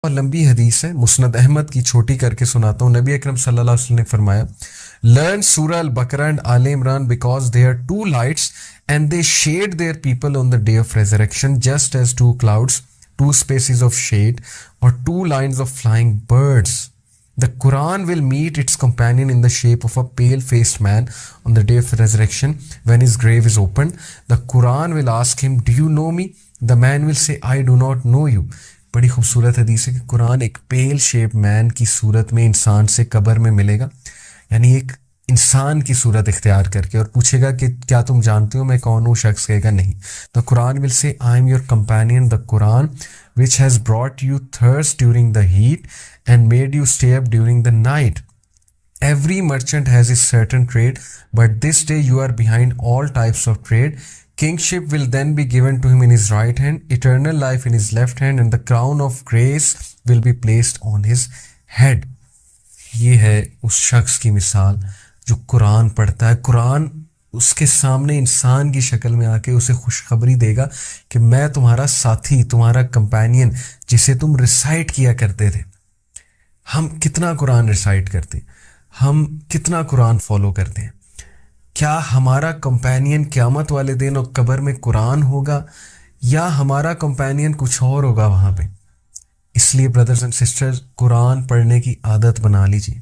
اور لمبی حدیث ہے، مسند احمد کی چھوٹی کر کے سناتا ہوں. نبی اکرم صلی اللہ علیہ وسلم نے فرمایا learn surah Al Baqarah and Al Imran because they are two lights and they shade their people on the day of resurrection just as two clouds two species of shade or two lines of flying birds. The Quran will meet its companion in the shape of a pale-faced man on the day of resurrection when his grave is opened. The Quran will ask him, "Do you know me?" The man will say, "I do not know you." بڑی خوبصورت حدیث ہے کہ قرآن ایک پیل shape مین کی صورت میں انسان سے قبر میں ملے گا، یعنی ایک انسان کی صورت اختیار کر کے، اور پوچھے گا کہ کیا تم جانتے ہو میں کون ہوں؟ شخص کہے گا نہیں. The Quran will say, "I am your companion, the Quran which has brought you thirst during the heat and made you stay up during the night. Every merchant has his certain trade, but this day you are behind all types of trade. Kingship will then be given to him in his right hand, eternal life in his left hand, and the crown of grace will be placed on his head." یہ ہے اس شخص کی مثال جو قرآن پڑھتا ہے. قرآن اس کے سامنے انسان کی شکل میں آ کے اسے خوشخبری دے گا کہ میں تمہارا ساتھی، تمہارا کمپینین، جسے تم ریسائٹ کیا کرتے تھے. ہم کتنا قرآن ریسائٹ کرتے ہیں، ہم کتنا قرآن فالو کرتے ہیں. کیا ہمارا کمپینین قیامت والے دن اور قبر میں قرآن ہوگا یا ہمارا کمپینین کچھ اور ہوگا وہاں پہ؟ اس لیے بردرز اینڈ سسٹرز، قرآن پڑھنے کی عادت بنا لیجیے.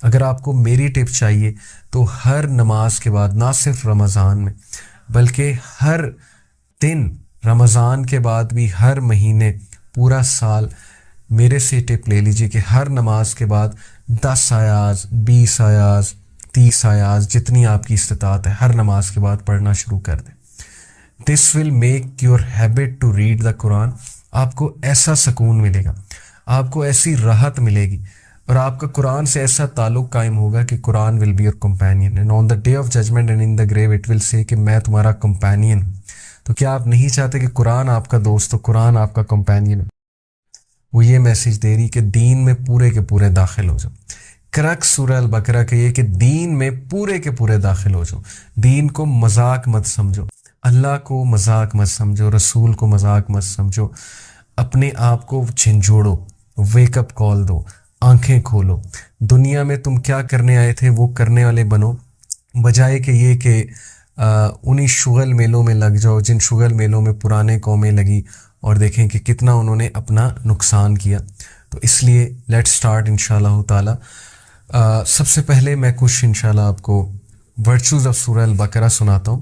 اگر آپ کو میری ٹپ چاہیے تو ہر نماز کے بعد، نہ صرف رمضان میں بلکہ ہر دن، رمضان کے بعد بھی ہر مہینے، پورا سال، میرے سے ٹپ لے لیجیے کہ ہر نماز کے بعد 10 آیاز، 20 آیاز، 30 آیاز، جتنی آپ کی استطاعت ہے، ہر نماز کے بعد پڑھنا شروع کر دیں. This will make your habit to read the Quran. آپ کو ایسا سکون ملے گا، آپ کو ایسی راحت ملے گی، اور آپ کا قرآن سے ایسا تعلق قائم ہوگا کہ Quran will be your companion and on the day of judgement and in the grave it will say کہ میں تمہارا کمپینین ہوں. تو کیا آپ نہیں چاہتے کہ قرآن آپ کا دوست ہو، قرآن آپ کا کمپینین ہو؟ وہ یہ میسیج دے رہی کہ دین میں پورے کے پورے داخل ہو جاؤ. کرک سورہ البقرہ کا یہ کہ دین میں پورے کے پورے داخل ہو جاؤ. دین کو مذاق مت سمجھو، اللہ کو مذاق مت سمجھو، رسول کو مذاق مت سمجھو. اپنے آپ کو جھنجھوڑو، ویک اپ کال دو، آنکھیں کھولو. دنیا میں تم کیا کرنے آئے تھے وہ کرنے والے بنو، بجائے کہ یہ کہ انہی شغل میلوں میں لگ جاؤ جن شغل میلوں میں پرانے قومیں لگی اور دیکھیں کہ کتنا انہوں نے اپنا نقصان کیا. تو اس لیے لیٹ سٹارٹ انشاءاللہ تعالی. سب سے پہلے میں کچھ انشاءاللہ آپ کو ورچوز آف سورہ البقرہ سناتا ہوں.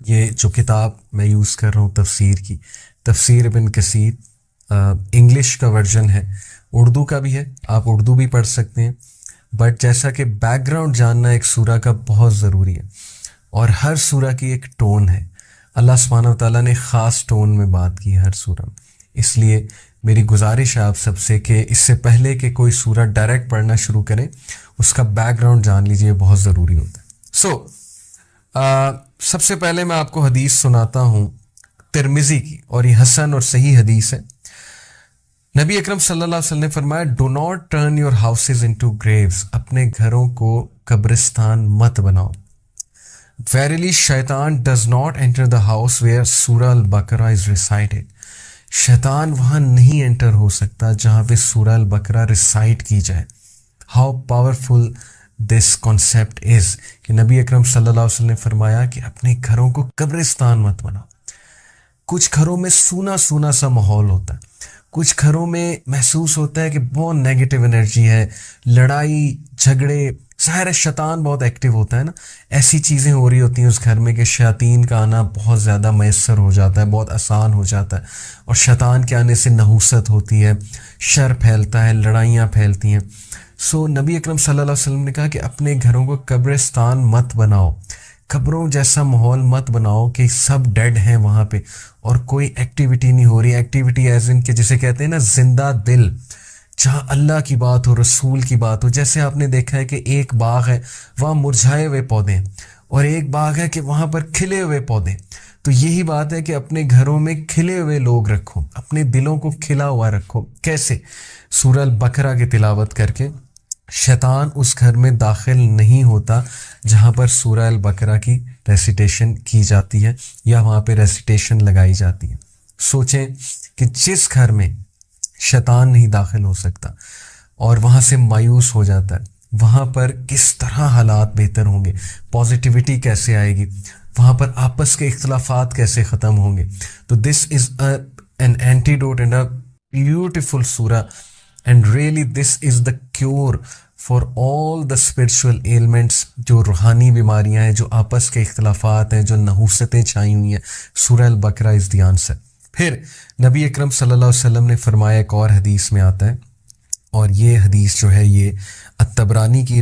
یہ جو کتاب میں یوز کر رہا ہوں تفسیر کی، تفسیر ابن کثیر، انگلش کا ورژن ہے، اردو کا بھی ہے، آپ اردو بھی پڑھ سکتے ہیں. بٹ جیسا کہ بیک گراؤنڈ جاننا ایک سورہ کا بہت ضروری ہے، اور ہر سورہ کی ایک ٹون ہے. اللہ سبحانہ وتعالیٰ نے خاص ٹون میں بات کی ہے ہر سورہ میں. اس لیے میری گزارش ہے آپ سب سے کہ اس سے پہلے کہ کوئی سورہ ڈائریکٹ پڑھنا شروع کریں، اس کا بیک گراؤنڈ جان لیجئے، بہت ضروری ہوتا ہے. سب سے پہلے میں آپ کو حدیث سناتا ہوں ترمذی کی، اور یہ حسن اور صحیح حدیث ہے. نبی اکرم صلی اللہ علیہ وسلم نے فرمایا do not turn your houses into graves. اپنے گھروں کو قبرستان مت بناؤ. Verily shaitan does not enter the house where Surah Al-Baqarah is recited. شیطان وہاں نہیں انٹر ہو سکتا جہاں پہ سورہ البقرہ ریسائٹ کی جائے. How powerful this concept is کہ نبی اکرم صلی اللہ علیہ وسلم نے فرمایا کہ اپنے گھروں کو قبرستان مت بناؤ. کچھ گھروں میں سونا سونا سا ماحول ہوتا ہے، کچھ گھروں میں محسوس ہوتا ہے کہ بہت نیگیٹو انرجی ہے، لڑائی جھگڑے. ظاہر ہے شیطان بہت ایکٹیو ہوتا ہے نا، ایسی چیزیں ہو رہی ہوتی ہیں اس گھر میں کہ شیاطین کا آنا بہت زیادہ میسر ہو جاتا ہے، بہت آسان ہو جاتا ہے. اور شیطان کے آنے سے نحوست ہوتی ہے، شر پھیلتا ہے، لڑائیاں پھیلتی ہیں. سو نبی اکرم صلی اللہ علیہ وسلم نے کہا کہ اپنے گھروں کو قبرستان مت بناؤ. قبروں جیسا ماحول مت بناؤ کہ سب ڈیڈ ہیں وہاں پہ اور کوئی ایکٹیویٹی نہیں ہو رہی. ایکٹیویٹی ایز ان کہ جسے کہتے ہیں نا زندہ دل، جہاں اللہ کی بات ہو، رسول کی بات ہو. جیسے آپ نے دیکھا ہے کہ ایک باغ ہے، وہاں مرجھائے ہوئے پودے ہیں، اور ایک باغ ہے کہ وہاں پر کھلے ہوئے پودے. تو یہی بات ہے کہ اپنے گھروں میں کھلے ہوئے لوگ رکھو، اپنے دلوں کو کھلا ہوا رکھو. کیسے؟ سورہ البقرہ کی تلاوت کر کے. شیطان اس گھر میں داخل نہیں ہوتا جہاں پر سورہ البقرہ کی ریسیٹیشن کی جاتی ہے یا وہاں پہ ریسیٹیشن لگائی جاتی ہے. سوچیں کہ جس گھر میں شیطان نہیں داخل ہو سکتا اور وہاں سے مایوس ہو جاتا ہے. وہاں پر کس طرح حالات بہتر ہوں گے, پازیٹیوٹی کیسے آئے گی, وہاں پر آپس کے اختلافات کیسے ختم ہوں گے. تو this is an antidote and a beautiful surah, and really this is the cure for all the spiritual ailments, جو روحانی بیماریاں ہیں, جو آپس کے اختلافات ہیں, جو نحوستیں چھائی ہوئی ہیں. سورہ البقرہ از دی آنسر. پھر نبی اکرم صلی اللہ علیہ وسلم نے فرمایا, ایک اور حدیث میں آتا ہے, اور یہ حدیث جو ہے یہ الطبرانی کی